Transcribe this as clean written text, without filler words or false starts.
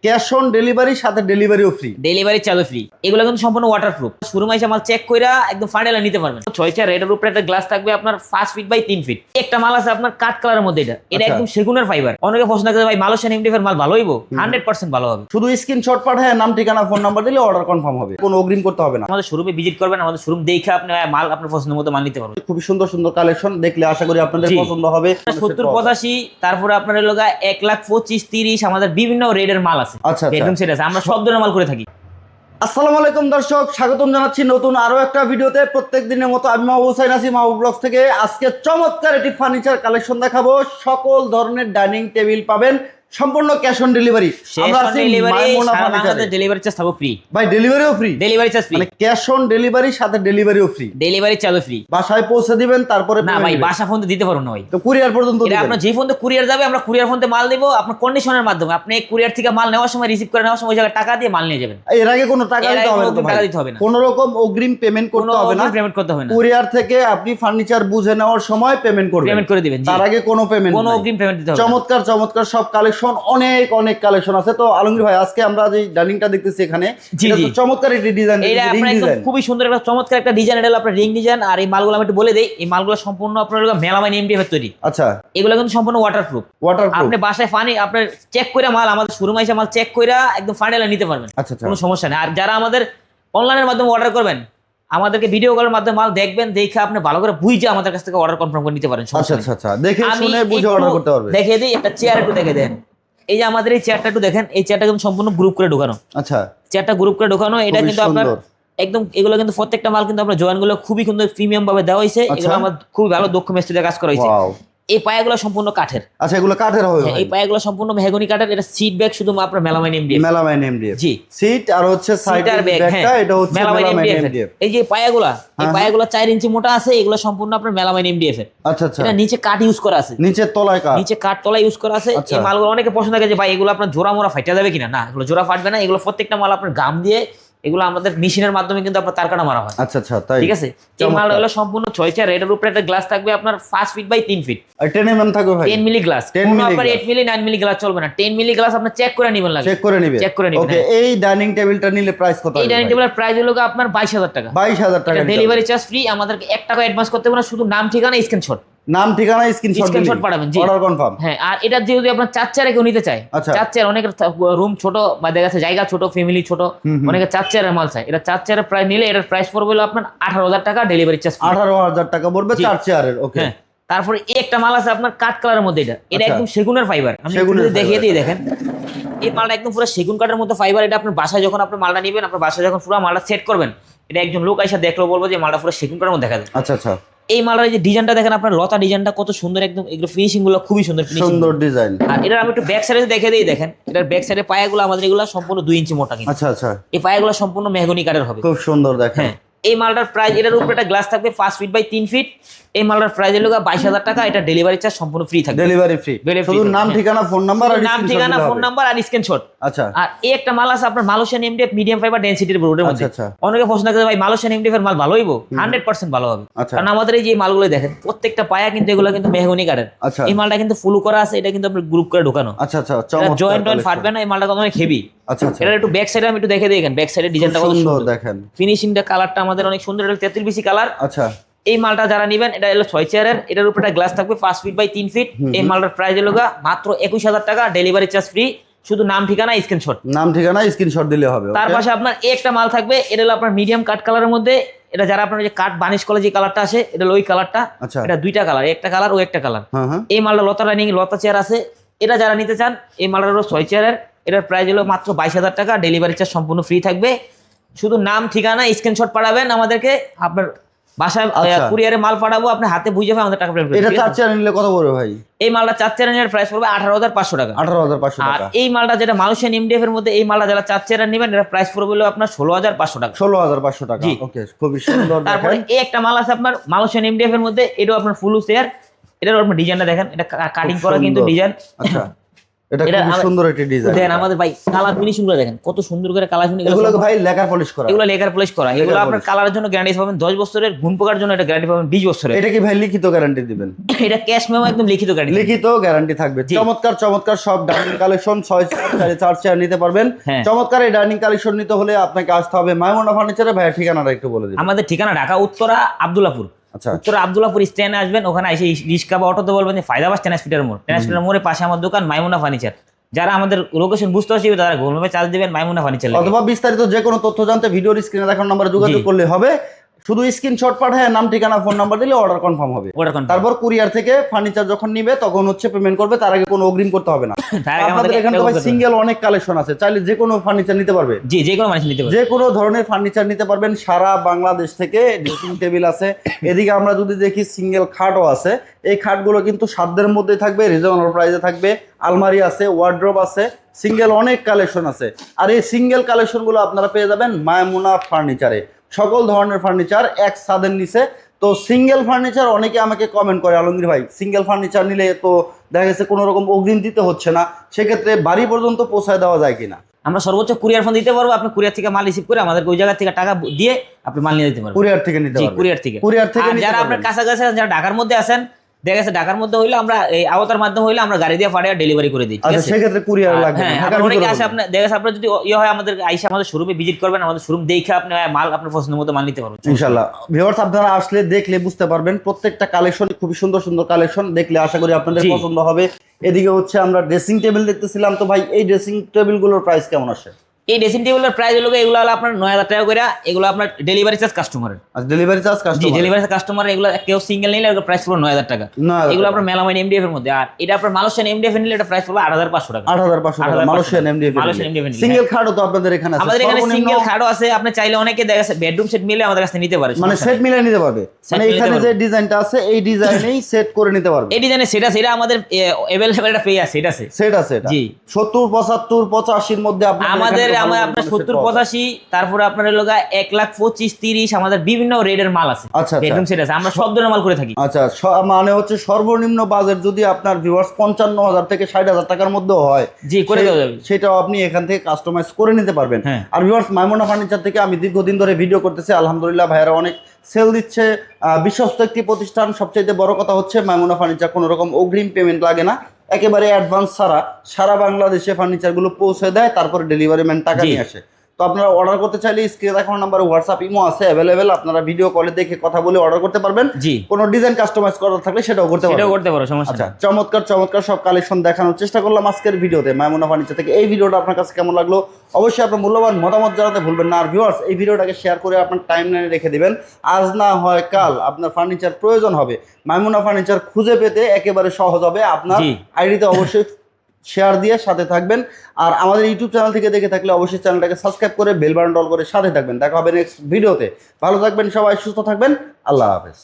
Cash on ডেলিভারির সাথে ডেলিভারিও free. Delivery charge free. এগুলো কিন্তু সম্পূর্ণ ওয়াটারপ্রুফ। শোরুম এসে মাল চেক কইরা একদম ফাইনাল নিতে পারবেন। 6 চেয়ার এটার উপরে একটা গ্লাস থাকবে আপনার 5 ফিট বাই 3 ফিট। একটা মাল আছে আপনার কাট কালারের মধ্যে, এটা একদম সেগুনের ফাইবার। অনেকে প্রশ্ন করে ভাই মালয়েশিয়ান এমডিএফ এর মাল ভালো হইবো? 100% ভালো হবে। শুধু স্ক্রিনশট পাঠায় নাম ঠিকানা ফোন নাম্বার দিলে অর্ডার কনফার্ম হবে, কোনো অগ্রিম করতে হবে না। আমাদের শোরুমে ভিজিট করবেন, আমাদের শোরুম দেখে আপনি মাল আপনার পছন্দের মতো মাল নিতে পারবেন। খুবই সুন্দর সুন্দর কালেকশন, দেখলে আশা করি আপনাদের পছন্দ হবে। 70-85, তারপরে আপনার হলো 1,25,30 আমাদের বিভিন্ন রেডের মাল আছে। আচ্ছা বেডরুম সেট আছে, আমরা সব ধরনের মাল করে থাকি। আসসালামু আলাইকুম দর্শক, স্বাগতম জানাচ্ছি নতুন আরো একটা ভিডিওতে। প্রত্যেক দিনের মতো আমি মাহবুব হোসেন আছি মাহবুব ব্লগস থেকে। আজকে চমৎকার একটি ফার্নিচার কালেকশন দেখাবো। সকল ধরনের ডাইনিং টেবিল পাবেন, সম্পূর্ণ ক্যাশ অন ডেলিভারি। আমরা আছি মাইমুনা ফার্নিচারে। ডেলিভারি চার্জ থাকবে ফ্রি। ভাই ডেলিভারিও ফ্রি? ডেলিভারি চার্জ ফ্রি, মানে ক্যাশ অন ডেলিভারির সাথে ডেলিভারিও ফ্রি। Delivery charge free. বাসায় পৌঁছে দিবেন, তারপরে না ভাই বাসা ফোন দিতে পারবো না ভাই, তো কুরিয়ার পর্যন্ত এটা আপনার যে ফোন কুরিয়ার যাবে, আমরা কুরিয়ার ফোন মাল দেবো আপনার কন্ডিশনের মাধ্যমে। আপনি কুরিয়ার থেকে মাল নেওয়ার সময়, রিসিভ করে নেওয়ার সময় ওই জায়গায় টাকা দিয়ে মাল নিয়ে যাবেন। এর আগে কোনো টাকা দিতে হবে না, টাকা দিতে হবে না, কোনো রকম অগ্রিম পেমেন্ট করতে হবে না, পেমেন্ট করতে হবে না। কুরিয়ার থেকে আপনি ফার্নিচার বুঝে নেওয়ার সময় পেমেন্ট করবেন, পেমেন্ট করে দিবেন। তার আগে কোনো পেমেন্ট, কোনো অগ্রিম পেমেন্ট দিতে হবে না। চমৎকার চমৎকার সব কালেকশন, অনেক অনেক কালেকশন আছে। তো আলমগীর ভাই, আজকে আমরা যে ডাইনিংটা দেখতেছি এখানে, এটা তো চমৎকার একটি ডিজাইন, এটা আপনার একদম খুবই সুন্দর একটা চমৎকার একটা ডিজাইন। এটা আপনার রিং ডিজাইন। আর এই মালগুলো আমি একটু বলে দেই, এই মালগুলো সম্পূর্ণ আপনার মেলামাইন এমডিএফ এর তৈরি। আচ্ছা, এগুলো কিন্তু সম্পূর্ণ ওয়াটারপ্রুফ। আপনি বাসায় পানি আপনার চেক করে মাল, আমাদের শোরুমে এসে মাল চেক করে একদম ফাইনাল নিতে পারবেন। আচ্ছা, কোনো সমস্যা নেই। আর যারা আমাদের অনলাইনের মাধ্যমে অর্ডার করবেন, আমাদেরকে ভিডিও কলের মাধ্যমে মাল দেখবেন, দেখে আপনি ভালো করে বুঝে আমাদের কাছ থেকে অর্ডার কনফার্ম করে নিতে পারেন। আচ্ছা আচ্ছা, দেখে শুনে বুঝে অর্ডার করতে পারবেন। দেখে দিই একটা চেয়ার একটু দেখে দেন। এই যে আমাদের এই চেয়ারটা একটু দেখেন, এই চেয়ারটা কিন্তু সম্পূর্ণ গ্রুপ করে ঢোকানো। আচ্ছা, চেয়ারটা গ্রুপ করে ঢোকানো। এটা কিন্তু আপনার একদম, এগুলো কিন্তু প্রত্যেকটা মাল কিন্তু আপনার জয়েন্ট গুলো খুবই সুন্দর প্রিমিয়াম ভাবে দেওয়া হয়েছে। এগুলো আমার খুবই ভালো দক্ষ মিস্ত্রিতে কাজ করা হয়েছে। এই পায়াগুলো সম্পূর্ণ কাঠের। আচ্ছা, এগুলো কাঠের হবে? এই পায়াগুলো সম্পূর্ণ মেহগনি কাঠের। এটা সিট ব্যাগ শুধু আপনার মেলামাইন এমডিএফ। মেলামাইন এমডিএফ, জি। সিট আর হচ্ছে সাইডের ব্যাগটা, এটা হচ্ছে মেলামাইন এমডিএফ। এই যে পায়াগুলো, এই পায়াগুলো 4 ইঞ্চি মোটা আছে। এগুলো সম্পূর্ণ আপনার মেলামাইন এমডিএফ এর। আচ্ছা আচ্ছা, এটা নিচে কাঠ ইউজ করা আছে, নিচের তলায় কাঠ, নিচে কাঠ তলায় ইউজ করা আছে। এই মালগুলো অনেকে পছন্দ করে যে ভাই এগুলো আপনার জোড়া মোড়া ফাইটা যাবে কিনা। না, এগুলো জোড়া ফাটবে না। এগুলো প্রত্যেকটা মাল আপনার গাম দিয়ে, এগুলো আমাদের মেশিনের মাধ্যমে কিন্তু আপনার তার কাটা মারা হয়। আচ্ছা আচ্ছা, তাই? ঠিক আছে। এই মালটা হলো সম্পূর্ণ 6 চেয়ার। এটার উপরে একটা গ্লাস থাকবে আপনার 5 ফিট বাই 3 ফিট। আর 10 mm থাকবে ভাই? 10 মিলি গ্লাস। কোনো আপনার 8 মিলি 9 মিলি গ্লাস চলবে না। 10 মিলি গ্লাস আপনি চেক করে নেবেন, লাগে চেক করে নেবেন, চেক করে নেবেন। ওকে। এই ডাইনিং টেবিলটা নিলে প্রাইস কত? এই ডাইনিং টেবিলের প্রাইস হলো আপনার 22,000 টাকা। 22,000 টাকা। Delivery charge free. আমাদেরকে 1 টাকা অ্যাডভান্স করতে হবে না, শুধু নাম ঠিকানা স্ক্রিনশট, নাম ঠিকানা স্ক্রিনশট পাঠাবেন, জি, অর্ডার কনফার্ম। হ্যাঁ। আর এটা যদি আপনার 4 চেয়ারে কেউ নিতে চায়, 4 চেয়ার, অনেকের রুম ছোট বা দেখা যাচ্ছে জায়গা ছোট, ফ্যামিলি ছোট, অনেকে 4 চেয়ারের মাল চায়। এটা 4 চেয়ারের প্রাইস নিলে এটার প্রাইস পড়বে হলো আপনার 18,000 টাকা। ডেলিভারি চার্জ 18,000 টাকা পড়বে 4 চেয়ারের, ওকে। হ্যাঁ। তারপরে এই একটা মাল আছে আপনার কাঠ কালারের মধ্যে, এটা একদম সেগুনের ফাইবার। আমি দেখিয়ে দিই, দেখেন এই মালটা একদম পুরো সেগুন কাঠের মতো ফাইবার। এটা আপনার বাসায় যখন আপনি মালটা নেবেন, আপনার বাসায় যখন পুরো মালটা সেট করবেন, এটা একজন লোক এসে দেখলো বলবো যে মালটা পুরো সেগুন কাঠের মধ্যে দেখা যায়। আচ্ছা আচ্ছা। এই মালটার যে ডিজাইনটা দেখেন, আপনার লতা ডিজাইনটা কত সুন্দর, একদম এগুলো ফিনিশিং গুলো খুবই সুন্দর, সুন্দর ডিজাইন। আর এটা আমি একটু ব্যাক সাইডে দেখে দিই, দেখেন এটার ব্যাক সাইডে পায়াগুলো আমাদের এগুলো সম্পূর্ণ 2 ইঞ্চি মোটা। আচ্ছা আচ্ছা, এই পায়াগুলো সম্পূর্ণ মেহগনি কাঠের হবে, খুব সুন্দর দেখেন। এই মালটার প্রাইস, এটার উপরে একটা গ্লাস থাকবে 5 ফিট বাই 3 ফিট। এই মালটার প্রাইস হলো 22,000 টাকা। এটা ডেলিভারি চার্জ সম্পূর্ণ ফ্রি থাকবে। ডেলিভারি ফ্রি, শুধু নাম ঠিকানা ফোন নাম্বার আর নাম ঠিকানা ফোন নাম্বার আর স্ক্রিনশট। আচ্ছা। আর এই একটা মাল আছে আপনার মালয়েশিয়ান এমডিএফ মিডিয়াম ফাইবার ডেনসিটির বোর্ডের মধ্যে। অনেকে প্রশ্ন করে ভাই মালয়েশিয়ান এমডিএফ এর মাল ভালো হইবো? 100% ভালো হবে। কারণ আমাদের এই যে মালগুলো দেখেন, প্রত্যেকটা পায়া কিন্তু এগুলো কিন্তু মেহগনি কাঠের। এই মালটা কিন্তু ফুল করা আছে, এটা কিন্তু আপনার গ্রুপ করে ঢোকানো। আচ্ছা আচ্ছা, জয়েন্ট ফাটবে না। এই মালটা অনেক হেভি। আচ্ছা আচ্ছা, এটা একটু ব্যাক সাইডে আমি একটু দেখে দিই, ব্যাক সাইডে ডিজাইনটা কত সুন্দর দেখেন। ফিনিশিংটা, কালারটা আমাদের অনেক সুন্দর। এটা 33 বিসি কালার। আচ্ছা। এই মালটা যারা নেবেন, এটা হলো 6 চেয়ারের। এটার উপরে একটা গ্লাস থাকবে 5 ফিট বাই 3 ফিট। এই মালটার প্রাইস হলো মাত্র 21,000 টাকা। ডেলিভারি চার্জ ফ্রি, শুধু নাম ঠিকানা স্ক্রিনশট, নাম ঠিকানা স্ক্রিনশট দিলে হবে। তার পাশে আপনার একটা মাল থাকবে, এটা হলো আপনার মিডিয়াম কাট কালারের মধ্যে। এটা যারা আপনার যে কাট বানিশ কলে যে কালারটা আসে, এটা হলো ওই কালারটা। এটা 2টা কালার, একটা কালার ও একটা কালার। এই মালটা লতা রানিং লতা চেয়ার আছে। এটা যারা নিতে চান, এই মালটা হলো 6 চেয়ারের। এটার প্রাইস হলো মাত্র 22,000 টাকা। ডেলিভারি চার্জ সম্পূর্ণ ফ্রি থাকবে, শুধু নাম ঠিকানা স্ক্রিনশট পাঠাবেন আমাদেরকে। আপনার বাসায় কুরিয়ারে মাল পাঠাবো, আপনি হাতে বুঝে যাবে, আমাদের টাকা পেমেন্ট করবেন। এটা 4 চেয়ার নিলে কত পড়বে ভাই? এই মালটা 4 চেয়ারের প্রাইস পড়বে 18,500 টাকা। 18,500 আর টাকা। এই মালটা যেটা মালয়েশিয়ান এমডিএফ এর মধ্যে, এই মালটা যারা 4 চেয়ার নেবেন, এর প্রাইস পড়বে হলো আপনার 16,500 টাকা। 16,500 টাকা, ওকে, খুবই সুন্দর। তারপরে এই একটা মাল আছে আপনার মালয়েশিয়ান এমডিএফ এর মধ্যে, এটাও আপনার ফুল চেয়ার। এটার আপনার ডিজাইনটা দেখেন, এটা কাটিং করা কিন্তু ডিজাইন। আচ্ছা, এটা খুব সুন্দর একটা ডিজাইন। দেখেন আমাদের ভাই কালার ফিনিশিং গুলো দেখেন কত সুন্দর করে কালার ফিনিশিং। এগুলো ভাই লেকার পলিশ করা, এগুলো লেকার পলিশ করা। এগুলো আপনার কালারের জন্য গ্যারান্টি পাবেন 10 বছরের, ঘুম পোকার জন্য এটা গ্যারান্টি পাবেন 20 বছরের। এটা কি ভাই লিখিত গ্যারান্টি দিবেন? এটা ক্যাশ মেমো একদম লিখিত গ্যারান্টি, লিখিত গ্যারান্টি থাকবে। চমৎকার চমৎকার সব ডাইনিং কালেকশন 6 4 চেয়ার নিতে পারবেন। চমৎকার এই ডাইনিং কালেকশন নিতে হলে আপনাকে আসতে হবে মাইমুনা ফার্নিচারে। ভাই ঠিকানাটা একটু বলে দিন। আমাদের ঠিকানা ঢাকা উত্তরা আব্দুল্লাহপুর। আচ্ছা, উত্তরা আব্দুল্লাহপুর স্ট্যান্ডে আসবেন, ওখানে এসে রিক্সা বা অটোতে বলবেন যে ফায়দাবাস ট্রান্সমিটার মোড়, ট্রান্সমিটার মোড়ের পাশে আমার দোকান মাইমুনা ফার্নিচার। যারা আমাদের লোকেশন বুঝতে পারছে তারা গুগল ম্যাপে চার্জ দিবেন মাইমুনা ফার্নিচার, অথবা বিস্তারিত যে কোনো তথ্য জানতে ভিডিওর স্ক্রিনে দেখানো নম্বরে যোগাযোগ করলে হবে। শুধু স্ক্রিনশট পাঠায় নাম ঠিকানা ফোন নাম্বার দিলে অর্ডার কনফার্ম হবে। তারপর কুরিয়ার থেকে ফার্নিচার যখন নিবে তখন হচ্ছে পেমেন্ট করবে, তার আগে কোনো অগ্রিম করতে হবে না। আমাদের এখানে তো ভাই সিঙ্গেল অনেক কালেকশন আছে, চাইলে যে কোনো ফার্নিচার নিতে পারবে। জি, যে কোনো ফার্নিচার নিতে পারবে, যে কোনো ধরনের ফার্নিচার নিতে পারবেন সারা বাংলাদেশ থেকে। ড্রেসিং টেবিল আছে, এদিকে আমরা যদি দেখি সিঙ্গেল খাটও আছে। এই খাটগুলো কিন্তু সাধ্যের মধ্যে থাকবে, রিজনেবল প্রাইসে থাকবে। আলমারি আছে, ওয়ার্ড্রোব আছে, সিঙ্গেল অনেক কালেকশন আছে। আর এই সিঙ্গেল কালেকশনগুলো আপনারা পেয়ে যাবেন মাইমুনা ফার্নিচারে। সকল ধরনের ফার্নিচার এক ছাদের নিচে। তো সিঙ্গেল ফার্নিচার অনেকে আমাকে কমেন্ট করে, আলমগীর ভাই সিঙ্গেল ফার্নিচার নিলে তো দেখা গেছে কোনো রকম অগ্রিম দিতে হচ্ছে না, সেক্ষেত্রে বাড়ি পর্যন্ত পৌঁছায় দেওয়া যায় কিনা? আমরা সর্বোচ্চ কুরিয়ার ফোন দিতে পারবো। আপনি কুরিয়ার থেকে মাল রিসিভ করে আমাদের ওই জায়গা থেকে টাকা দিয়ে আপনি মাল নিয়ে দিতে পারবেন। কুরিয়ার থেকে নিতে পারবেন? কুরিয়ার থেকে। যারা আপনার কাছাকাছি আছেন, যারা ঢাকার মধ্যে আছেন, দেখা গেছে ঢাকার মধ্যে হইলে আমরা এই আওতার মাধ্যমে হইলে আমরা গাড়ি দিয়ে পাঠিয়ে ডেলিভারি করে দিই। আচ্ছা, সেক্ষেত্রে কুরিয়ার লাগবে না। হ্যাঁ, অনেকে আসে আপনার দেখা গেছে আপনার যদি ইয়ে হয় আমাদের আইসা আমাদের শোরুমে ভিজিট করবেন, আমাদের শোরুম দেখে আপনি মাল আপনার পছন্দের মতো মাল নিতে পারবেন ইনশাআল্লাহ। ভিউয়ার্স আপনারা আসলে দেখলে বুঝতে পারবেন, প্রত্যেকটা কালেকশন খুবই সুন্দর সুন্দর কালেকশন, দেখলে আশা করি আপনাদের পছন্দ হবে। এদিকে হচ্ছে আমরা ড্রেসিং টেবিল দেখতেছিলাম। তো ভাই এই ড্রেসিং টেবিলগুলোর প্রাইস কেমন আসে? এই ড্রেসিং টেবিলের প্রাইস হলো এগুলো হলো আপনার 9000 টাকা করে। এগুলো আপনার ডেলিভারি চার্জ কাস্টমারের। আচ্ছা, ডেলিভারি চার্জ কাস্টমার? জি, ডেলিভারি চার্জ কাস্টমার। এগুলো কেউ সিঙ্গেল নিলে এর প্রাইস পড়বে 9000 টাকা। এগুলো আপনার মেলামাইন এমডিএফ এর মধ্যে। আর এটা আপনার মালয়েশিয়ান এমডিএফ নিলে এটা প্রাইস পড়বে 8500 টাকা। 8500 টাকা মালয়েশিয়ান এমডিএফ। সিঙ্গেল খাটও তো আপনাদের এখানে আছে? আমাদের এখানে সিঙ্গেল খাটও আছে। আপনি চাইলে অনেকে দেখা গেছে বেডরুম সেট মিলে আমাদের কাছে নিতে পারে, মানে সেট মিলে নিতে পারবে। মানে এখানে যে ডিজাইনটা আছে এই ডিজাইনেই সেট করে নিতে পারবে। এই ডিজাইনে সেটা আমাদের अवेलेबल একটা পেয়ে আছে, সেট আছে এটা। জি, 70 75 85 এর মধ্যে আমাদের আপনার 70 85, তারপরে আপনার হলো 1,25,000 30 আমাদের বিভিন্ন রেটের মাল আছে। আচ্ছা, বেডরুম সেট আছে, আমরা সব ধরনের মাল করে থাকি। আচ্ছা, মানে হচ্ছে সর্বনিম্ন বাজেট যদি আপনার ভিউয়ার্স 55,000 থেকে 60,000 টাকার মধ্যে হয়, জি করে দেওয়া যাবে। সেটাও আপনি এখান থেকে কাস্টমাইজ করে নিতে পারবেন। আর ভিউয়ার্স মাইমুনা ফার্নিচার থেকে আমি দীর্ঘদিন ধরে ভিডিও করতেছি, আলহামদুলিল্লাহ ভাইয়ারা অনেক সেল দিচ্ছে। বিশ্বস্ত একটি প্রতিষ্ঠান। সবচেয়ে বড় কথা হচ্ছে মাইমুনা ফার্নিচার কোনো রকম অগ্রিম পেমেন্ট লাগে না, একেবারে অ্যাডভান্স ছাড়া সারা বাংলাদেশে ফার্নিচারগুলো পৌঁছে দেয়, তারপরে ডেলিভারি ম্যান টাকা নিয়ে আসে। তো আপনারা অর্ডার করতে চাইলে স্ক্রিনে দেখানো নাম্বারে হোয়াটসঅ্যাপ ইমো আছে অ্যাভেলেবেল, আপনারা ভিডিও কলে দেখে কথা বলে অর্ডার করতে পারবেন। কোনো ডিজাইন কাস্টমাইজ করার থাকলে সেটাও করতে পারো, সমস্যা। আচ্ছা, চমৎকার চমৎকার সব কালেকশন দেখানোর চেষ্টা করলাম আজকের ভিডিওতে মাইমুনা ফার্নিচার থেকে। এই ভিডিওটা আপনার কাছে কেমন লাগলো অবশ্যই আপনার মূল্যবান মতামত জানাতে ভুলবেন না। আর ভিউয়ার্স এই ভিডিওটাকে শেয়ার করে আপনার টাইমলাইনে রেখে দিবেন। আজ না হয় কাল আপনার ফার্নিচার প্রয়োজন হবে, মাইমুনা ফার্নিচার খুঁজে পেতে একেবারে সহজ হবে। আপনার আইডিতে অবশ্যই শেয়ার দিয়ে সাথে থাকবেন। আর আমাদের ইউটিউব চ্যানেল থেকে দেখে থাকলে অবশ্যই চ্যানেলটাকে সাবস্ক্রাইব করে বেল বাটন অল করে সাথে থাকবেন। দেখা হবে নেক্সট ভিডিওতে। ভালো থাকবেন সবাই, সুস্থ থাকবেন। আল্লাহ হাফেজ।